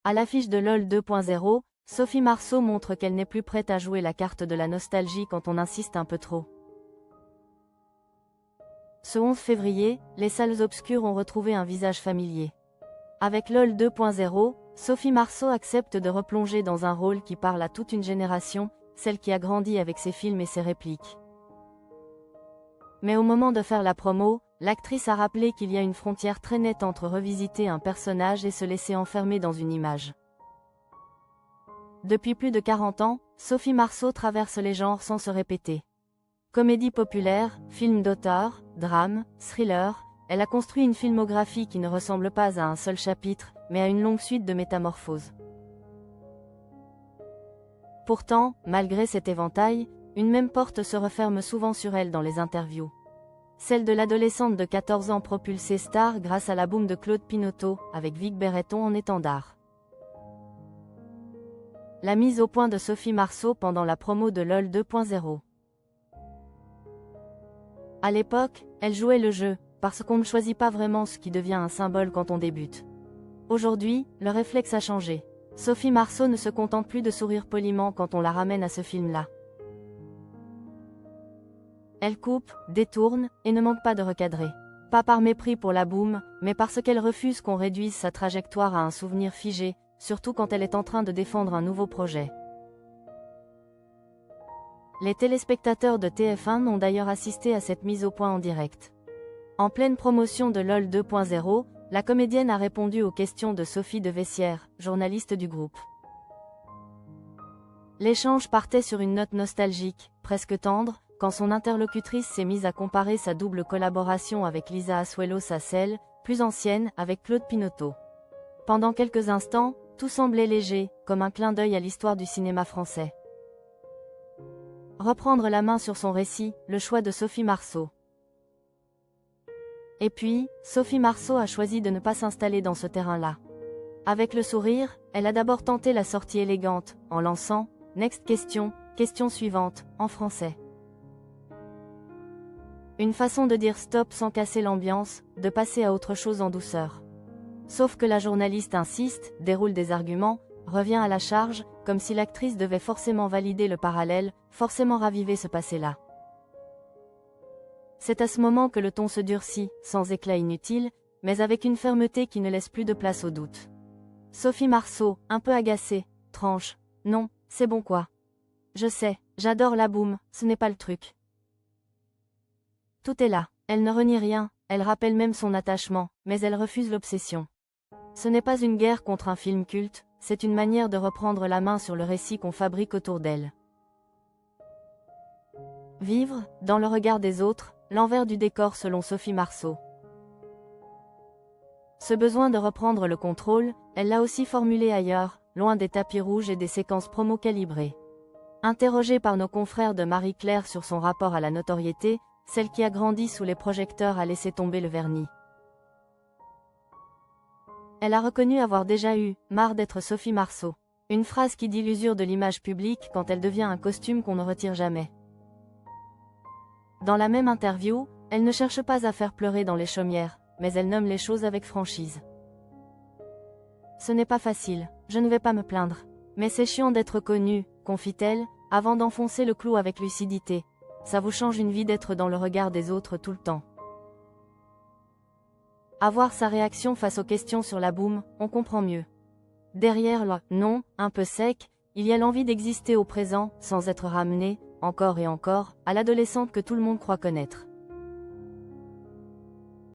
À l'affiche de LOL 2.0, Sophie Marceau montre qu'elle n'est plus prête à jouer la carte de la nostalgie quand on insiste un peu trop. Ce 11 février, les salles obscures ont retrouvé un visage familier. Avec LOL 2.0, Sophie Marceau accepte de replonger dans un rôle qui parle à toute une génération, celle qui a grandi avec ses films et ses répliques. Mais au moment de faire la promo, l'actrice a rappelé qu'il y a une frontière très nette entre revisiter un personnage et se laisser enfermer dans une image. Depuis plus de 40 ans, Sophie Marceau traverse les genres sans se répéter. Comédie populaire, film d'auteur, drame, thriller, elle a construit une filmographie qui ne ressemble pas à un seul chapitre, mais à une longue suite de métamorphoses. Pourtant, malgré cet éventail, une même porte se referme souvent sur elle dans les interviews. Celle de l'adolescente de 14 ans propulsée star grâce à la boom de Claude Pinoteau, avec Vic Berreton en étendard. La mise au point de Sophie Marceau pendant la promo de LOL 2.0. À l'époque, elle jouait le jeu, parce qu'on ne choisit pas vraiment ce qui devient un symbole quand on débute. Aujourd'hui, le réflexe a changé. Sophie Marceau ne se contente plus de sourire poliment quand on la ramène à ce film-là. Elle coupe, détourne, et ne manque pas de recadrer. Pas par mépris pour la boom, mais parce qu'elle refuse qu'on réduise sa trajectoire à un souvenir figé, surtout quand elle est en train de défendre un nouveau projet. Les téléspectateurs de TF1 ont d'ailleurs assisté à cette mise au point en direct. En pleine promotion de LOL 2.0, la comédienne a répondu aux questions de Sophie de Vessières, journaliste du groupe. L'échange partait sur une note nostalgique, presque tendre, quand son interlocutrice s'est mise à comparer sa double collaboration avec Lisa Asuelos à celle, plus ancienne, avec Claude Pinoteau. Pendant quelques instants, tout semblait léger, comme un clin d'œil à l'histoire du cinéma français. Reprendre la main sur son récit, le choix de Sophie Marceau. Et puis, Sophie Marceau a choisi de ne pas s'installer dans ce terrain-là. Avec le sourire, elle a d'abord tenté la sortie élégante, en lançant « Next question, question suivante » en français. Une façon de dire stop sans casser l'ambiance, de passer à autre chose en douceur. Sauf que la journaliste insiste, déroule des arguments, revient à la charge, comme si l'actrice devait forcément valider le parallèle, forcément raviver ce passé-là. C'est à ce moment que le ton se durcit, sans éclat inutile, mais avec une fermeté qui ne laisse plus de place au doute. Sophie Marceau, un peu agacée, tranche. Non, c'est bon quoi. Je sais, j'adore la boom, ce n'est pas le truc. Tout est là, elle ne renie rien, elle rappelle même son attachement, mais elle refuse l'obsession. Ce n'est pas une guerre contre un film culte, c'est une manière de reprendre la main sur le récit qu'on fabrique autour d'elle. Vivre, dans le regard des autres, l'envers du décor selon Sophie Marceau. Ce besoin de reprendre le contrôle, elle l'a aussi formulé ailleurs, loin des tapis rouges et des séquences promo calibrées. Interrogée par nos confrères de Marie-Claire sur son rapport à la notoriété, celle qui a grandi sous les projecteurs a laissé tomber le vernis. Elle a reconnu avoir déjà eu « marre d'être Sophie Marceau ». Une phrase qui dit l'usure de l'image publique quand elle devient un costume qu'on ne retire jamais. Dans la même interview, elle ne cherche pas à faire pleurer dans les chaumières, mais elle nomme les choses avec franchise. Ce n'est pas facile, je ne vais pas me plaindre. Mais c'est chiant d'être connue, confie-t-elle, avant d'enfoncer le clou avec lucidité. Ça vous change une vie d'être dans le regard des autres tout le temps. À voir sa réaction face aux questions sur la boom, on comprend mieux. Derrière le « non », un peu sec, il y a l'envie d'exister au présent, sans être ramené, encore et encore, à l'adolescente que tout le monde croit connaître.